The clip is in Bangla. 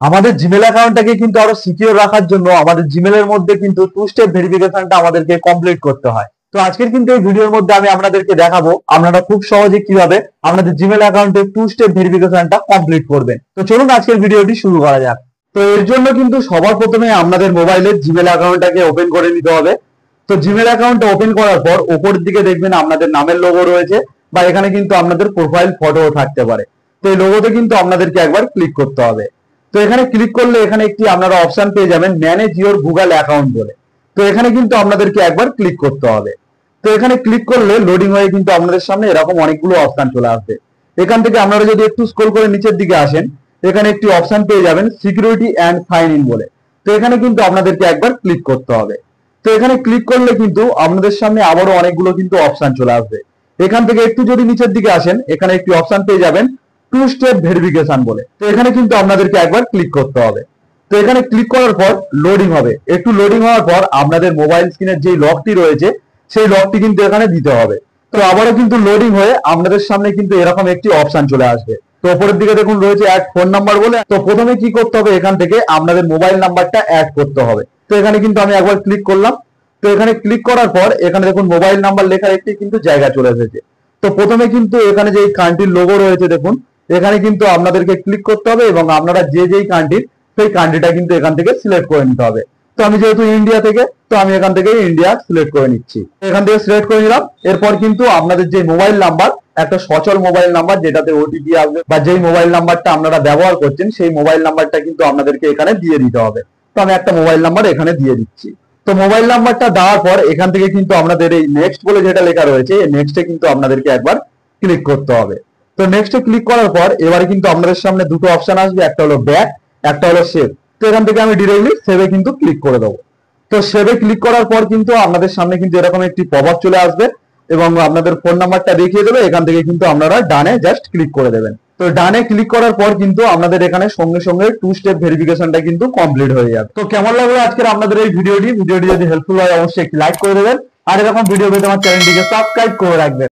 আমাদের জিমেল অ্যাকাউন্টটাকে কিন্তু আরো সিকিউর রাখার জন্য আমাদের জিমেলের মধ্যে কিন্তু টু স্টেপ ভেরিফিকেশনটা আমাদেরকে কমপ্লিট করতে হয়। তো আজকের কিন্তু এই ভিডিওর মধ্যে আমি আপনাদেরকে দেখাবো আপনারা খুব সহজে কিভাবে আপনাদের জিমেল অ্যাকাউন্টে টু স্টেপ ভেরিফিকেশনটা কমপ্লিট করবেন। তো চলুন আজকের ভিডিওটি শুরু করা যাক। তো এর জন্য কিন্তু সবার প্রথমে আপনাদের মোবাইলের জিমেল অ্যাকাউন্টটাকে ওপেন করে নিতে হবে। তো জিমেল অ্যাকাউন্টটা ওপেন করার পর উপরের দিকে দেখবেন আপনাদের নামের লোগো রয়েছে, বা এখানে কিন্তু আপনাদের প্রোফাইল ফটোও থাকতে পারে। তো এই লোগোতে কিন্তু আপনাদেরকে একবার ক্লিক করতে হবে। তো এখানে ক্লিক করলে এখানে একটি আপনারা অপশন পেয়ে যাবেন ম্যানেজ ইওর গুগল অ্যাকাউন্ট বলে। তো এখানে কিন্তু আপনাদেরকে একবার ক্লিক করতে হবে। তো এখানে ক্লিক করলে লোডিং হয়ে কিন্তু আপনাদের সামনে এরকম অনেকগুলো অপশন চলে আসবে। এখান থেকে আপনারা যদি একটু স্ক্রল করে নিচের দিকে আসেন, এখানে একটি অপশন পেয়ে যাবেন সিকিউরিটি অ্যান্ড সাইন ইন বলে। তো এখানে কিন্তু আপনাদেরকে একবার ক্লিক করতে হবে। তো এখানে ক্লিক করলে কিন্তু আপনাদের সামনে আবারও অনেকগুলো কিন্তু অপশন চলে আসবে। এখান থেকে একটু যদি নিচের দিকে আসেন, এখানে একটি অপশন পেয়ে যাবেন টু স্টেপ ভেরিফিকেশন বলে। তো এখানে কিন্তু আপনাদেরকে একবার ক্লিক করতে হবে। তো এখানে ক্লিক করার পর লোডিং হবে। একটু লোডিং হওয়ার পর আপনাদের মোবাইল স্ক্রিনের যে লকটি রয়েছে সেই লকটি কিন্তু এখানে দিতে হবে। তো আবারও কিন্তু লোডিং হয়ে আপনাদের সামনে কিন্তু এরকম একটি অপশন চলে আসবে। তো উপরের দিকে দেখুন রয়েছে অ্যাড ফোন নাম্বার বলে। তো প্রথমে কি করতে হবে, এখান থেকে আপনাদের মোবাইল নাম্বারটা অ্যাড করতে হবে। তো এখানে কিন্তু আমি একবার ক্লিক করলাম। তো এখানে ক্লিক করার পর এখানে দেখুন মোবাইল নাম্বার লেখার একটি কিন্তু জায়গা চলে এসেছে। তো প্রথমে কিন্তু এখানে যে কান্ট্রির লোগো রয়েছে দেখুন, এখানে কিন্তু আপনাদেরকে ক্লিক করতে হবে এবং আপনারা যেই কান্ট্রির সেই কান্ট্রিটা কিন্তু এখান থেকে সিলেক্ট করে নিতে হবে। তো আমি যেহেতু ইন্ডিয়া থেকে, তো আমি এখান থেকে ইন্ডিয়া সিলেক্ট করে নিচ্ছি। এখান থেকে সিলেক্ট করে নিলাম। এরপর কিন্তু আপনাদের যে মোবাইল নাম্বার, একটা সচল মোবাইল নাম্বার যেটাতে ওটিপি আসবে, বা যেই মোবাইল নাম্বারটা আপনারা ব্যবহার করছেন সেই মোবাইল নাম্বারটা কিন্তু আপনাদেরকে এখানে দিয়ে দিতে হবে। তো আমি একটা মোবাইল নাম্বার এখানে দিয়ে দিচ্ছি। তো মোবাইল নাম্বারটা দেওয়ার পর এখান থেকে কিন্তু আপনাদের এই নেক্সট বলে যেটা লেখা রয়েছে, এই নেক্সটে কিন্তু আপনাদেরকে একবার ক্লিক করতে হবে। তো নেক্সটে ক্লিক করার পর এবারে কিন্তু আপনাদের সামনে দুটো অপশন আসবে, একটা হলো ব্যাক, একটা হলো সেভ। তো এখান থেকে আমি ডিরেক্টলি সেভে কিন্তু ক্লিক করে দেবো। তো সেভে ক্লিক করার পর কিন্তু আপনাদের সামনে কিন্তু এরকম একটি পপআপ চলে আসবে এবং আপনাদের ফোন নাম্বারটা দেখিয়ে দেবে। এখান থেকে কিন্তু আপনারা ডানে জাস্ট ক্লিক করে দেবেন। তো ডানে ক্লিক করার পর কিন্তু আপনাদের এখানে সঙ্গে সঙ্গে টু স্টেপ ভেরিফিকেশনটা কিন্তু কমপ্লিট হয়ে যাবে। তো কেমন লাগলো আজকের আপনাদের এই ভিডিওটি যদি হেল্পফুল হয় অবশ্যই একটি লাইক করে দেবেন, আর এরকম ভিডিও পেতে আমার চ্যানেলটিকে সাবস্ক্রাইব করে রাখবেন।